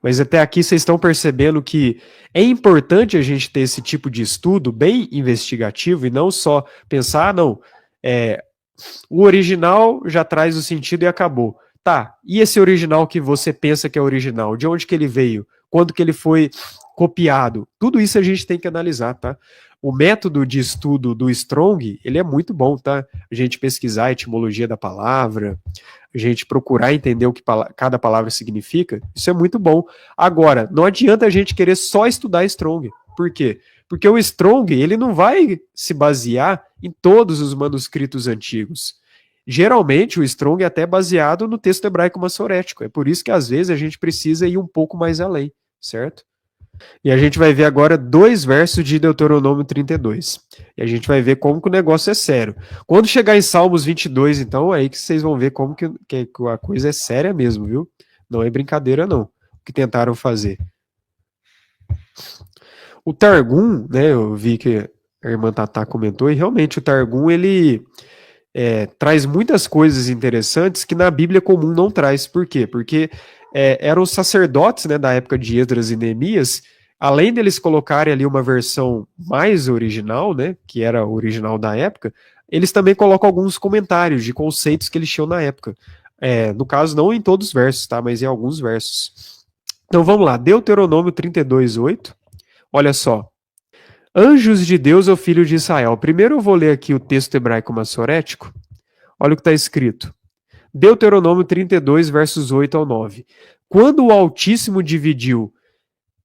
Mas até aqui vocês estão percebendo que é importante a gente ter esse tipo de estudo bem investigativo e não só pensar, não, é, o original já traz o sentido e acabou. Tá, e esse original que você pensa que é original? De onde que ele veio? Quando que ele foi copiado? Tudo isso a gente tem que analisar, tá? O método de estudo do Strong, ele é muito bom, tá? A gente pesquisar a etimologia da palavra, a gente procurar entender o que cada palavra significa, isso é muito bom. Agora, não adianta a gente querer só estudar Strong. Por quê? Porque o Strong, ele não vai se basear em todos os manuscritos antigos. Geralmente, o Strong é até baseado no texto hebraico massorético. É por isso que, às vezes, a gente precisa ir um pouco mais além, certo? E a gente vai ver agora 2 versos de Deuteronômio 32. E a gente vai ver como que o negócio é sério. Quando chegar em Salmos 22, então, é aí que vocês vão ver como que a coisa é séria mesmo, viu? Não é brincadeira, não. O que tentaram fazer. O Targum, né, eu vi que a irmã Tatá comentou, e realmente o Targum, ele traz muitas coisas interessantes que na Bíblia comum não traz. Por quê? Porque eram os sacerdotes, né, da época de Esdras e Neemias, além deles colocarem ali uma versão mais original, né, que era o original da época, eles também colocam alguns comentários de conceitos que eles tinham na época. No caso, não em todos os versos, tá, mas em alguns versos. Então vamos lá, Deuteronômio 32:8. Olha só. Anjos de Deus ou filho de Israel. Primeiro eu vou ler aqui o texto hebraico massorético. Olha o que está escrito. Deuteronômio 32, versos 8 ao 9. Quando o Altíssimo dividiu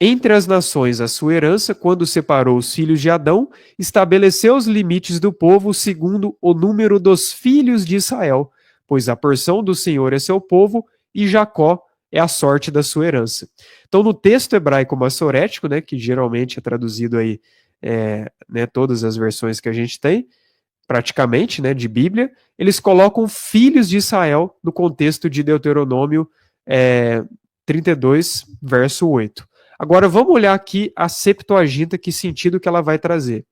entre as nações a sua herança, quando separou os filhos de Adão, estabeleceu os limites do povo segundo o número dos filhos de Israel, pois a porção do Senhor é seu povo e Jacó é a sorte da sua herança. Então, no texto hebraico massorético, né, que geralmente é traduzido aí, né, todas as versões que a gente tem, praticamente, né, de Bíblia, eles colocam filhos de Israel no contexto de Deuteronômio 32, verso 8. Agora vamos olhar aqui a Septuaginta, que sentido que ela vai trazer.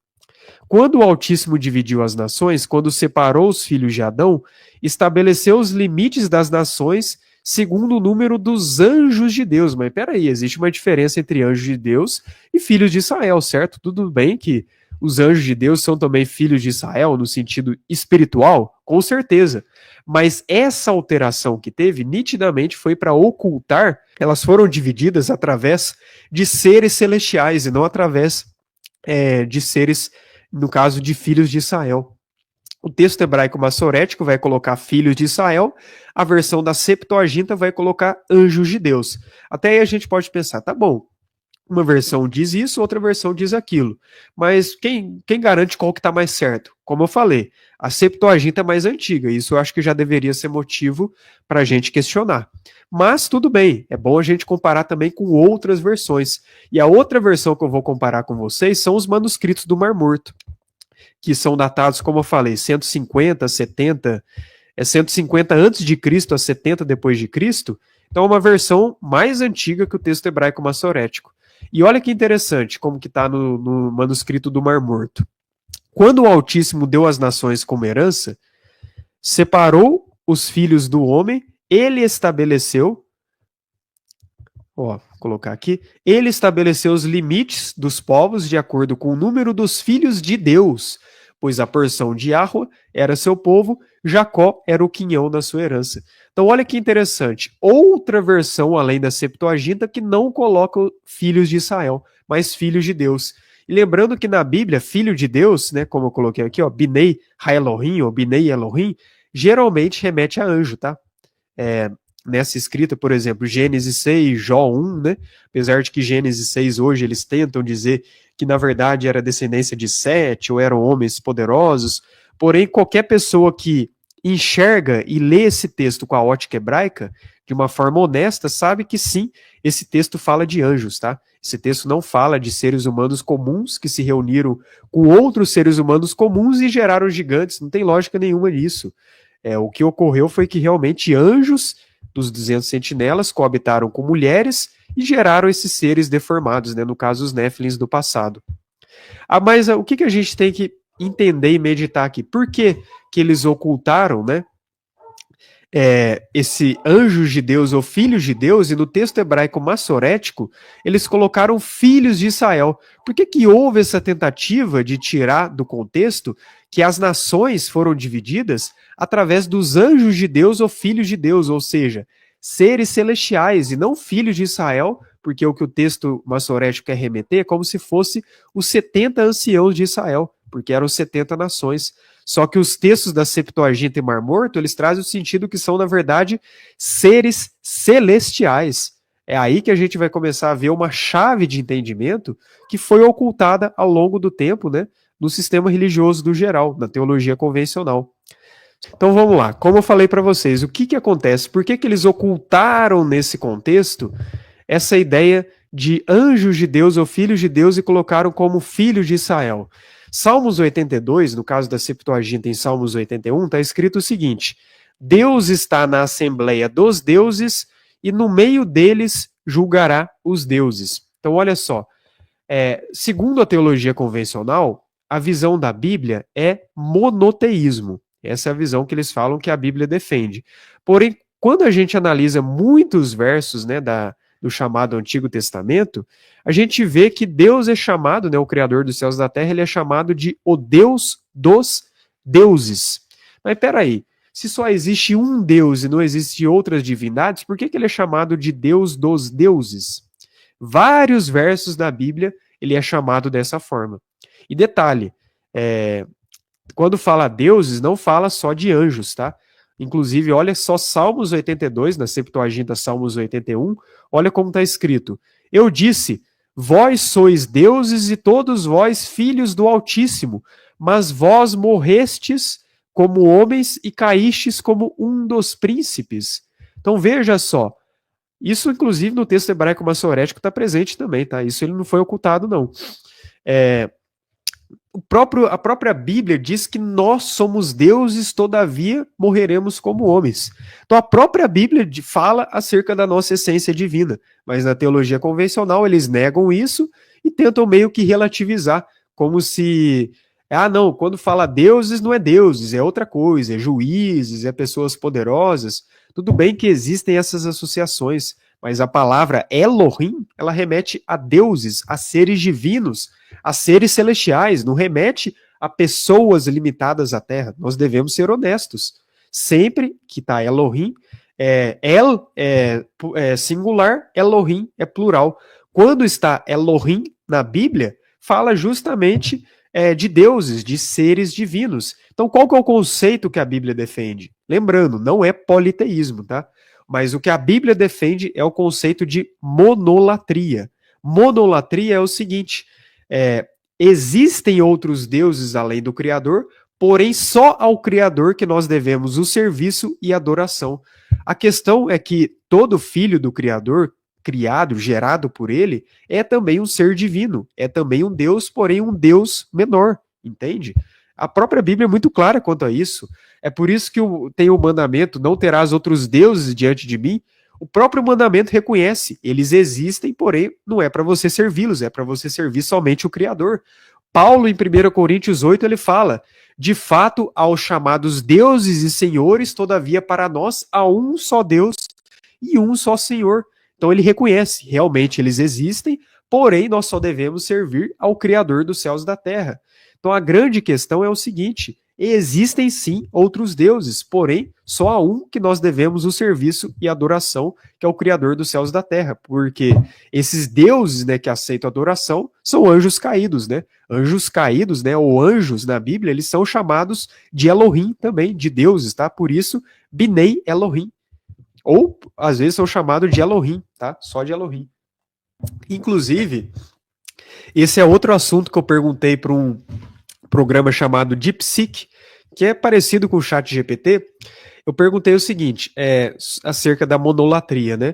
Quando o Altíssimo dividiu as nações, quando separou os filhos de Adão, estabeleceu os limites das nações segundo o número dos anjos de Deus. Mas peraí, existe uma diferença entre anjos de Deus e filhos de Israel, certo? Tudo bem que os anjos de Deus são também filhos de Israel no sentido espiritual? Com certeza. Mas essa alteração que teve, nitidamente, foi para ocultar, elas foram divididas através de seres celestiais e não através de seres, no caso, de filhos de Israel. O texto hebraico massorético vai colocar filhos de Israel, a versão da Septuaginta vai colocar anjos de Deus. Até aí a gente pode pensar, tá bom, uma versão diz isso, outra versão diz aquilo. Mas quem garante qual que está mais certo? Como eu falei, a Septuaginta é mais antiga, isso eu acho que já deveria ser motivo para a gente questionar. Mas tudo bem, é bom a gente comparar também com outras versões. E a outra versão que eu vou comparar com vocês são os manuscritos do Mar Morto, que são datados, como eu falei, 150, 70, 150 antes de Cristo a 70 depois de Cristo. Então é uma versão mais antiga que o texto hebraico massorético. E olha que interessante como que está no manuscrito do Mar Morto. Quando o Altíssimo deu as nações como herança, separou os filhos do homem, ele estabeleceu, vou colocar aqui, ele estabeleceu os limites dos povos de acordo com o número dos filhos de Deus, pois a porção de Yahweh era seu povo, Jacó era o quinhão da sua herança. Então olha que interessante, outra versão além da Septuaginta que não coloca filhos de Israel, mas filhos de Deus. E lembrando que na Bíblia, filho de Deus, né, como eu coloquei aqui, ó, Binei Ha-Elohim ou Binei Elohim, geralmente remete a anjo, tá? Nessa escrita, por exemplo, Gênesis 6, Jó 1, né? Apesar de que Gênesis 6 hoje eles tentam dizer que na verdade era descendência de Sete ou eram homens poderosos, porém qualquer pessoa que enxerga e lê esse texto com a ótica hebraica de uma forma honesta sabe que sim, esse texto fala de anjos, tá? Esse texto não fala de seres humanos comuns que se reuniram com outros seres humanos comuns e geraram gigantes, não tem lógica nenhuma nisso. O que ocorreu foi que realmente anjos dos 200 sentinelas coabitaram com mulheres e geraram esses seres deformados, né? No caso, os Néfilins do passado. Mas o que a gente tem que entender e meditar aqui? Por que eles ocultaram, né, esse anjos de Deus ou filhos de Deus, e no texto hebraico massorético, eles colocaram filhos de Israel. Por que que houve essa tentativa de tirar do contexto que as nações foram divididas através dos anjos de Deus ou filhos de Deus, ou seja, seres celestiais e não filhos de Israel, porque o que o texto massorético quer remeter é como se fosse os 70 anciãos de Israel, porque eram 70 nações. Só que os textos da Septuaginta e Mar Morto, eles trazem o sentido que são, na verdade, seres celestiais. É aí que a gente vai começar a ver uma chave de entendimento que foi ocultada ao longo do tempo, né, no sistema religioso do geral, na teologia convencional. Então vamos lá, como eu falei para vocês, o que acontece? Por que eles ocultaram nesse contexto essa ideia de anjos de Deus ou filhos de Deus e colocaram como filhos de Israel? Salmos 82, no caso da Septuaginta em Salmos 81, está escrito o seguinte: Deus está na assembleia dos deuses e no meio deles julgará os deuses. Então olha só, segundo a teologia convencional, a visão da Bíblia é monoteísmo. Essa é a visão que eles falam que a Bíblia defende. Porém, quando a gente analisa muitos versos, né, do chamado Antigo Testamento, a gente vê que Deus é chamado, né, o Criador dos céus e da terra, ele é chamado de o Deus dos deuses. Mas peraí, se só existe um Deus e não existe outras divindades, por que ele é chamado de Deus dos deuses? Vários versos da Bíblia ele é chamado dessa forma. E detalhe, quando fala deuses, não fala só de anjos, tá? Inclusive, olha só Salmos 82, na Septuaginta Salmos 81, olha como está escrito: Eu disse, vós sois deuses e todos vós filhos do Altíssimo, mas vós morrestes como homens e caístes como um dos príncipes. Então veja só, isso inclusive no texto hebraico massorético está presente também, tá? Isso ele não foi ocultado, não. A própria Bíblia diz que nós somos deuses, todavia morreremos como homens. Então a própria Bíblia fala acerca da nossa essência divina, mas na teologia convencional eles negam isso e tentam meio que relativizar, como se, não, quando fala deuses não é deuses, é outra coisa, é juízes, é pessoas poderosas. Tudo bem que existem essas associações, mas a palavra Elohim, ela remete a deuses, a seres divinos, a seres celestiais, não remete a pessoas limitadas à Terra. Nós devemos ser honestos. Sempre que está Elohim, El é singular, Elohim é plural. Quando está Elohim na Bíblia, fala justamente de deuses, de seres divinos. Então, qual que é o conceito que a Bíblia defende? Lembrando, não é politeísmo, tá? Mas o que a Bíblia defende é o conceito de monolatria. Monolatria é o seguinte: existem outros deuses além do Criador, porém só ao Criador que nós devemos o serviço e adoração. A questão é que todo filho do Criador, criado, gerado por ele, é também um ser divino, é também um Deus, porém um Deus menor, entende? A própria Bíblia é muito clara quanto a isso. É por isso que tem o mandamento, não terás outros deuses diante de mim. O próprio mandamento reconhece, eles existem, porém não é para você servi-los, é para você servir somente o Criador. Paulo, em 1 Coríntios 8, ele fala: de fato, aos chamados deuses e senhores, todavia para nós há um só Deus e um só Senhor. Então ele reconhece, realmente eles existem, porém nós só devemos servir ao Criador dos céus e da terra. Então a grande questão é o seguinte: existem sim outros deuses, porém só há um que nós devemos o serviço e adoração, que é o Criador dos céus e da terra, porque esses deuses, né, que aceitam adoração são anjos caídos, né? Anjos caídos, né, ou anjos na Bíblia, eles são chamados de Elohim também, de deuses, tá? Por isso, Binei Elohim. Ou, às vezes, são chamados de Elohim, tá? Só de Elohim. Inclusive, esse é outro assunto que eu perguntei para um programa chamado DeepSeek, que é parecido com o ChatGPT. Eu perguntei o seguinte, acerca da monolatria, né?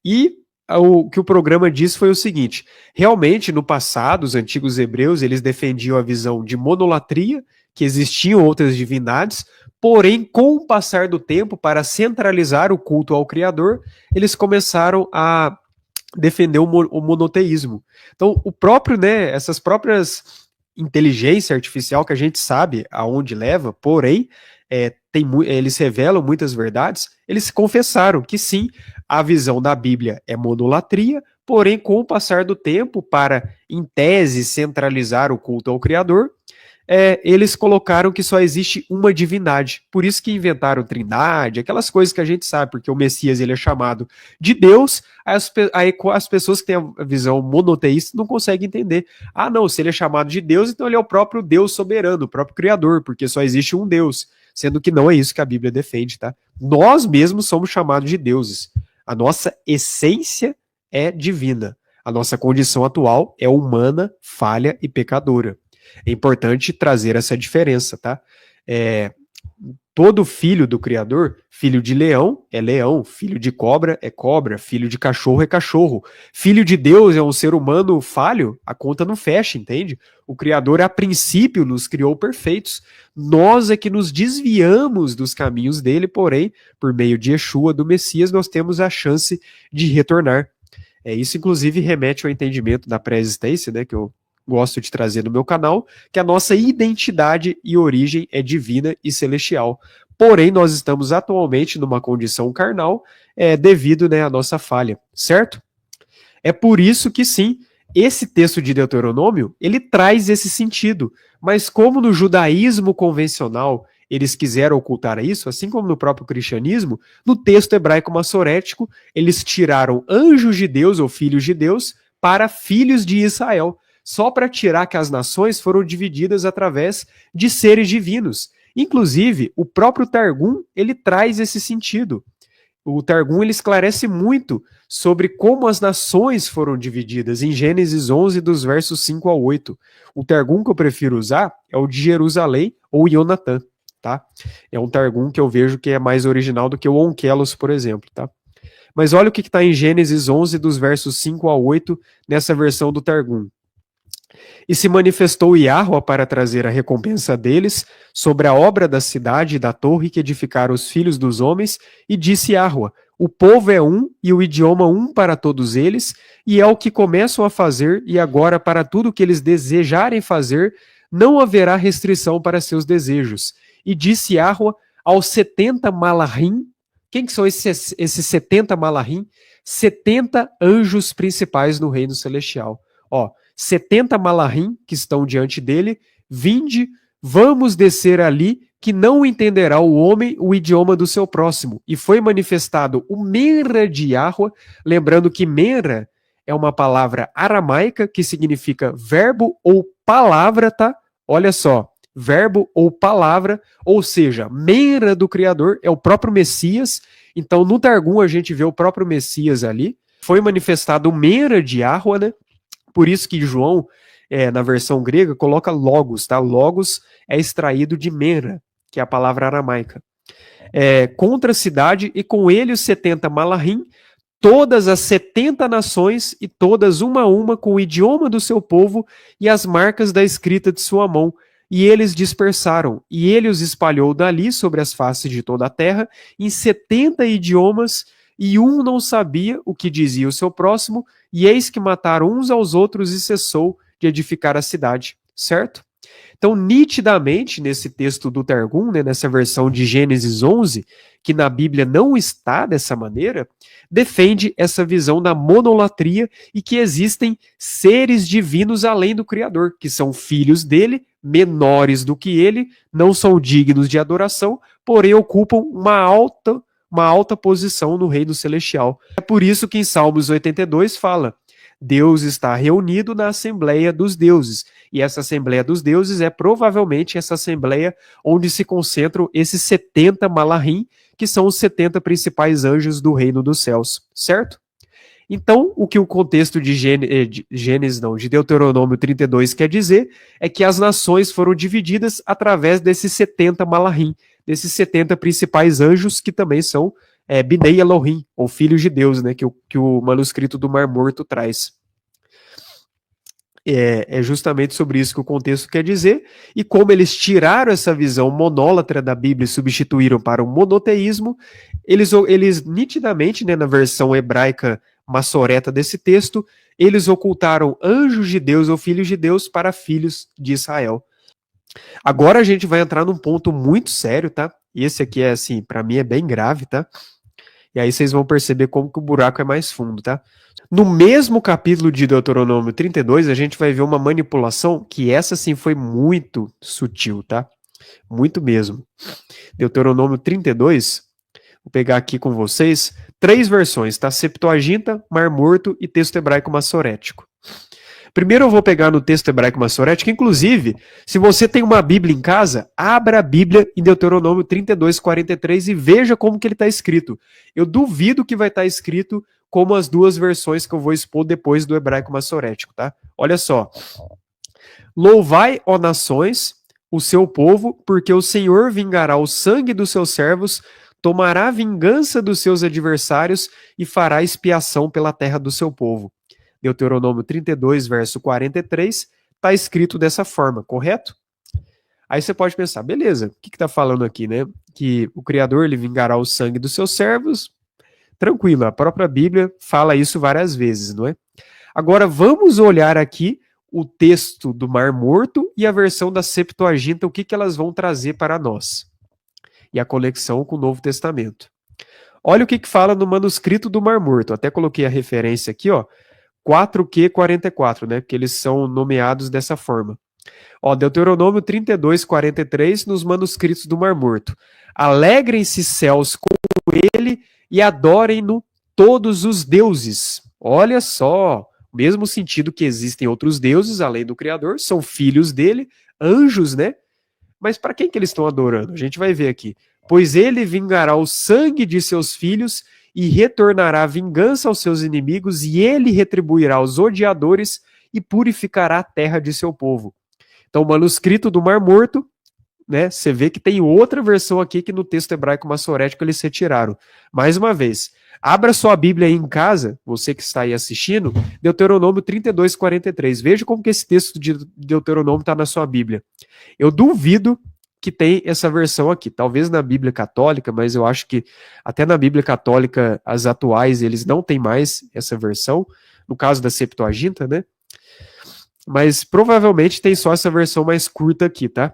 E o que o programa disse foi o seguinte: realmente, no passado, os antigos hebreus, eles defendiam a visão de monolatria, que existiam outras divindades, porém, com o passar do tempo, para centralizar o culto ao Criador, eles começaram a defender o monoteísmo. Então, essas próprias inteligência artificial que a gente sabe aonde leva, porém, eles revelam muitas verdades, eles confessaram que sim, a visão da Bíblia é monolatria, porém, com o passar do tempo, para, em tese, centralizar o culto ao Criador, eles colocaram que só existe uma divindade. Por isso que inventaram trindade, aquelas coisas que a gente sabe, porque o Messias ele é chamado de Deus, aí as pessoas que têm a visão monoteísta não conseguem entender. Ah, não, se ele é chamado de Deus, então ele é o próprio Deus soberano, o próprio Criador, porque só existe um Deus, sendo que não é isso que a Bíblia defende, tá? Nós mesmos somos chamados de deuses. A nossa essência é divina. A nossa condição atual é humana, falha e pecadora. É importante trazer essa diferença, tá? Todo filho do Criador, filho de leão é leão, filho de cobra é cobra, filho de cachorro é cachorro. Filho de Deus é um ser humano falho, a conta não fecha, entende? O Criador, a princípio, nos criou perfeitos. Nós é que nos desviamos dos caminhos dele, porém, por meio de Yeshua, do Messias, nós temos a chance de retornar. Isso, inclusive, remete ao entendimento da pré-existência, né, que eu gosto de trazer no meu canal, que a nossa identidade e origem é divina e celestial. Porém, nós estamos atualmente numa condição carnal devido, né, à nossa falha, certo? É por isso que, sim, esse texto de Deuteronômio, ele traz esse sentido. Mas como no judaísmo convencional eles quiseram ocultar isso, assim como no próprio cristianismo, no texto hebraico massorético, eles tiraram anjos de Deus ou filhos de Deus para filhos de Israel, só para tirar que as nações foram divididas através de seres divinos. Inclusive, o próprio Targum, ele traz esse sentido. O Targum, ele esclarece muito sobre como as nações foram divididas em Gênesis 11, dos versos 5 ao 8. O Targum que eu prefiro usar é o de Jerusalém ou Yonatan, tá? É um Targum que eu vejo que é mais original do que o Onkelos, por exemplo, tá? Mas olha o que está em Gênesis 11, dos versos 5 ao 8, nessa versão do Targum. E se manifestou Iahua para trazer a recompensa deles sobre a obra da cidade e da torre que edificaram os filhos dos homens, e disse Iahua: o povo é um e o idioma um para todos eles, e é o que começam a fazer, e agora para tudo que eles desejarem fazer, não haverá restrição para seus desejos. E disse Iahua aos 70 malahim. Quem que são esses 70 malahim? 70 anjos principais no reino celestial. 70 malahim que estão diante dele, vinde, vamos descer ali, que não entenderá o homem o idioma do seu próximo. E foi manifestado o Menra de Yahua, lembrando que Menra é uma palavra aramaica que significa verbo ou palavra, tá? Olha só, verbo ou palavra, ou seja, Menra do Criador é o próprio Messias. Então no Targum a gente vê o próprio Messias ali. Foi manifestado o Menra de Yahua, né? Por isso que João, na versão grega, coloca logos, tá? Logos é extraído de Menra, que é a palavra aramaica. Contra a cidade, e com ele os 70 malahim, todas as 70 nações, e todas uma a uma, com o idioma do seu povo e as marcas da escrita de sua mão. E eles dispersaram, e ele os espalhou dali sobre as faces de toda a terra, em 70 idiomas, e um não sabia o que dizia o seu próximo, e eis que mataram uns aos outros e cessou de edificar a cidade, certo? Então, nitidamente, nesse texto do Targum, né, nessa versão de Gênesis 11, que na Bíblia não está dessa maneira, defende essa visão da monolatria e que existem seres divinos além do Criador, que são filhos dele, menores do que ele, não são dignos de adoração, porém ocupam uma alta posição no reino celestial. É por isso que em Salmos 82 fala: Deus está reunido na Assembleia dos Deuses. E essa Assembleia dos Deuses é provavelmente essa Assembleia onde se concentram esses 70 malahim, que são os 70 principais anjos do reino dos céus, certo? Então, o que o contexto de Deuteronômio 32 quer dizer é que as nações foram divididas através desses 70 malahim, desses 70 principais anjos, que também são Bnei Elohim, ou filhos de Deus, né, que o manuscrito do Mar Morto traz. É justamente sobre isso que o contexto quer dizer, e como eles tiraram essa visão monólatra da Bíblia e substituíram para o monoteísmo, eles nitidamente, né, na versão hebraica massoreta desse texto, eles ocultaram anjos de Deus ou filhos de Deus para filhos de Israel. Agora a gente vai entrar num ponto muito sério, tá? E esse aqui é assim, para mim é bem grave, tá? E aí vocês vão perceber como que o buraco é mais fundo, tá? No mesmo capítulo de Deuteronômio 32, a gente vai ver uma manipulação que essa sim foi muito sutil, tá? Muito mesmo. Deuteronômio 32, vou pegar aqui com vocês 3 versões, tá? Septuaginta, Mar Morto e texto hebraico massorético. Primeiro eu vou pegar no texto hebraico massorético, inclusive, se você tem uma Bíblia em casa, abra a Bíblia em Deuteronômio 32, 43 e veja como que ele está escrito. Eu duvido que vai estar escrito como as 2 versões que eu vou expor depois do hebraico massorético, tá? Olha só. Louvai, ó nações, o seu povo, porque o Senhor vingará o sangue dos seus servos, tomará vingança dos seus adversários e fará expiação pela terra do seu povo. Deuteronômio 32, verso 43, está escrito dessa forma, correto? Aí você pode pensar, beleza, o que está falando aqui, né? Que o Criador ele vingará o sangue dos seus servos. Tranquilo, a própria Bíblia fala isso várias vezes, não é? Agora vamos olhar aqui o texto do Mar Morto e a versão da Septuaginta, o que elas vão trazer para nós. E a conexão com o Novo Testamento. Olha o que fala no manuscrito do Mar Morto. Até coloquei a referência aqui, ó. 4Q44, né? Porque eles são nomeados dessa forma. Ó, Deuteronômio 32, 43, nos manuscritos do Mar Morto. Alegrem-se céus com ele e adorem-no todos os deuses. Olha só, mesmo sentido que existem outros deuses além do Criador, são filhos dele, anjos, né? Mas para quem que eles estão adorando? A gente vai ver aqui. Pois ele vingará o sangue de seus filhos e retornará a vingança aos seus inimigos, e ele retribuirá os odiadores e purificará a terra de seu povo. Então, o manuscrito do Mar Morto, né? Você vê que tem outra versão aqui que no texto hebraico massorético eles retiraram. Mais uma vez, abra sua Bíblia aí em casa, você que está aí assistindo, Deuteronômio 32, 43. Veja como que esse texto de Deuteronômio está na sua Bíblia. Eu duvido que tem essa versão aqui, talvez na Bíblia Católica, mas eu acho que até na Bíblia Católica, as atuais, eles não têm mais essa versão, no caso da Septuaginta, né? Mas provavelmente tem só essa versão mais curta aqui, tá?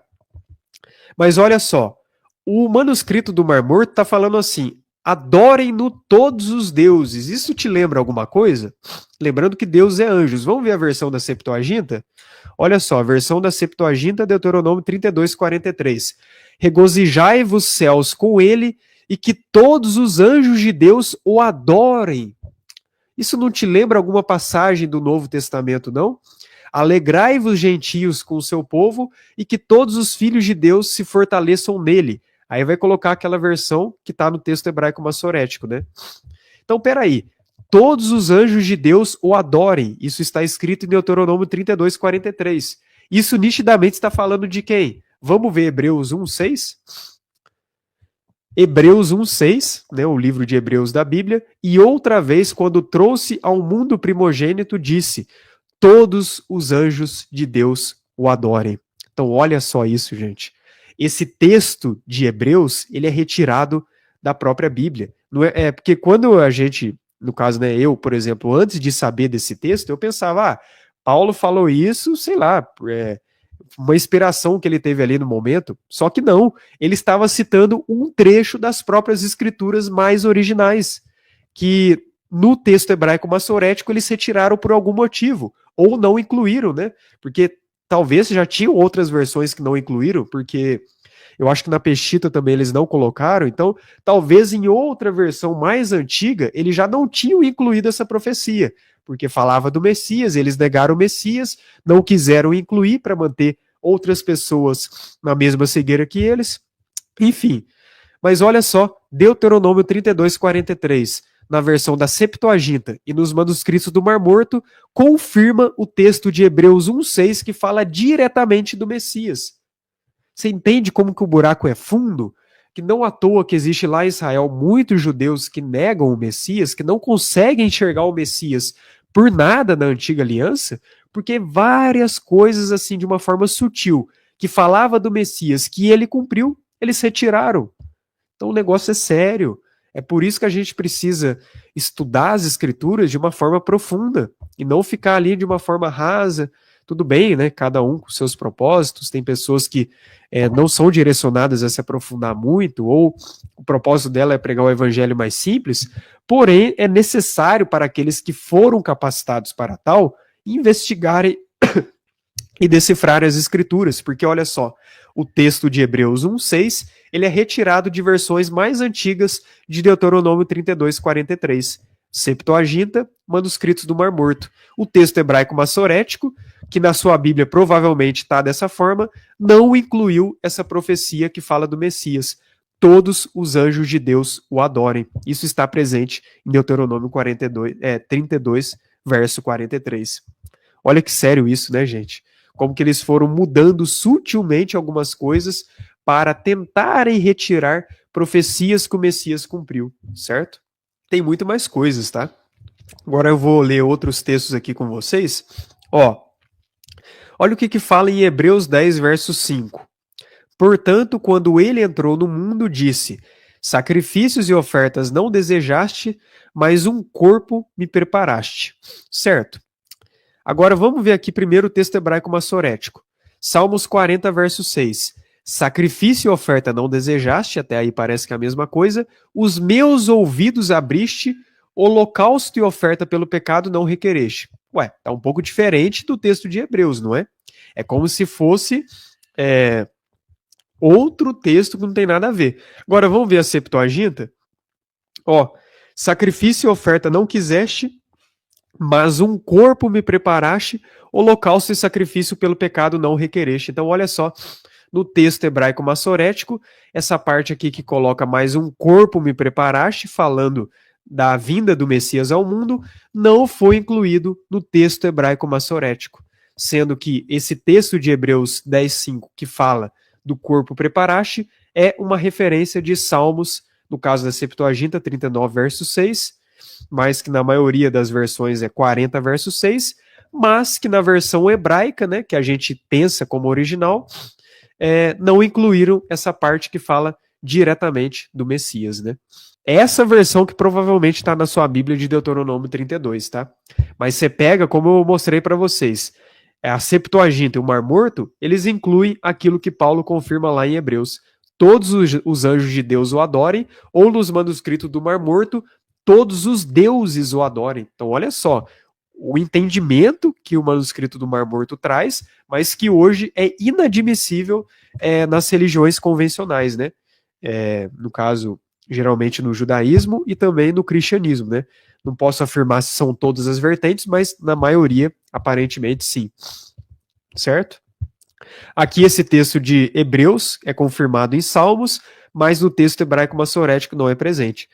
Mas olha só, o manuscrito do Mar Morto está falando assim, adorem-no todos os deuses. Isso te lembra alguma coisa? Lembrando que Deus é anjos. Vamos ver a versão da Septuaginta? Olha só, a versão da Septuaginta, Deuteronômio 32, 43. Regozijai-vos céus com ele e que todos os anjos de Deus o adorem. Isso não te lembra alguma passagem do Novo Testamento, não? Alegrai-vos, gentios, com o seu povo e que todos os filhos de Deus se fortaleçam nele. Aí vai colocar aquela versão que está no texto hebraico massorético, né? Então, peraí. Todos os anjos de Deus o adorem. Isso está escrito em Deuteronômio 32, 43. Isso nitidamente está falando de quem? Vamos ver Hebreus 1, 6? Hebreus 1, 6, né, o livro de Hebreus da Bíblia. E outra vez, quando trouxe ao mundo primogênito, disse: todos os anjos de Deus o adorem. Então, olha só isso, gente. Esse texto de Hebreus, ele é retirado da própria Bíblia. Não é porque quando a gente, no caso, né, eu, por exemplo, antes de saber desse texto, eu pensava, Paulo falou isso, sei lá, uma inspiração que ele teve ali no momento, só que não, ele estava citando um trecho das próprias escrituras mais originais, que no texto hebraico massorético eles retiraram por algum motivo, ou não incluíram, né? Porque talvez já tinham outras versões que não incluíram, porque eu acho que na Peshitta também eles não colocaram, então talvez em outra versão mais antiga eles já não tinham incluído essa profecia, porque falava do Messias, eles negaram o Messias, não quiseram incluir para manter outras pessoas na mesma cegueira que eles, enfim. Mas olha só, Deuteronômio 32, 43, na versão da Septuaginta e nos manuscritos do Mar Morto, confirma o texto de Hebreus 1,6 que fala diretamente do Messias. Você entende como que o buraco é fundo? Que não à toa que existe lá em Israel muitos judeus que negam o Messias, que não conseguem enxergar o Messias por nada na antiga aliança, porque várias coisas assim de uma forma sutil, que falava do Messias, que ele cumpriu, eles retiraram. Então o negócio é sério. É por isso que a gente precisa estudar as escrituras de uma forma profunda e não ficar ali de uma forma rasa. Tudo bem, né? Cada um com seus propósitos. Tem pessoas que não são direcionadas a se aprofundar muito, ou o propósito dela é pregar o evangelho mais simples. Porém, é necessário para aqueles que foram capacitados para tal investigarem e decifrar as escrituras, porque olha só, o texto de Hebreus 1:6, ele é retirado de versões mais antigas de Deuteronômio 32:43, Septuaginta, manuscritos do Mar Morto. O texto hebraico massorético, que na sua Bíblia provavelmente está dessa forma, não incluiu essa profecia que fala do Messias. Todos os anjos de Deus o adorem. Isso está presente em Deuteronômio 32, verso 43. Olha que sério isso, né, gente? Como que eles foram mudando sutilmente algumas coisas para tentarem retirar profecias que o Messias cumpriu, certo? Tem muito mais coisas, tá? Agora eu vou ler outros textos aqui com vocês. Ó, olha o que fala em Hebreus 10, verso 5. Portanto, quando ele entrou no mundo, disse: sacrifícios e ofertas não desejaste, mas um corpo me preparaste. Certo? Agora vamos ver aqui primeiro o texto hebraico massorético. Salmos 40, verso 6. Sacrifício e oferta não desejaste, até aí parece que é a mesma coisa. Os meus ouvidos abriste, holocausto e oferta pelo pecado não requereste. Ué, tá um pouco diferente do texto de Hebreus, não é? É como se fosse outro texto que não tem nada a ver. Agora vamos ver a Septuaginta. Ó, sacrifício e oferta não quiseste, mas um corpo me preparaste, holocausto e sacrifício pelo pecado não requereste. Então, olha só, no texto hebraico massorético, essa parte aqui que coloca mais um corpo me preparaste, falando da vinda do Messias ao mundo, não foi incluído no texto hebraico massorético, sendo que esse texto de Hebreus 10:5, que fala do corpo preparaste, é uma referência de Salmos, no caso da Septuaginta, 39, verso 6, mas que na maioria das versões é 40, verso 6, mas que na versão hebraica, né, que a gente pensa como original, não incluíram essa parte que fala diretamente do Messias, né? Essa versão que provavelmente está na sua Bíblia de Deuteronômio 32, tá? Mas você pega, como eu mostrei para vocês, a Septuaginta e o Mar Morto, eles incluem aquilo que Paulo confirma lá em Hebreus. Todos os anjos de Deus o adorem, ou nos manuscritos do Mar Morto, todos os deuses o adorem. Então, olha só, o entendimento que o manuscrito do Mar Morto traz, mas que hoje é inadmissível nas religiões convencionais, né? No caso, geralmente no judaísmo e também no cristianismo, né? Não posso afirmar se são todas as vertentes, mas na maioria, aparentemente, sim. Certo? Aqui esse texto de Hebreus é confirmado em Salmos, mas no texto hebraico massorético não é presente.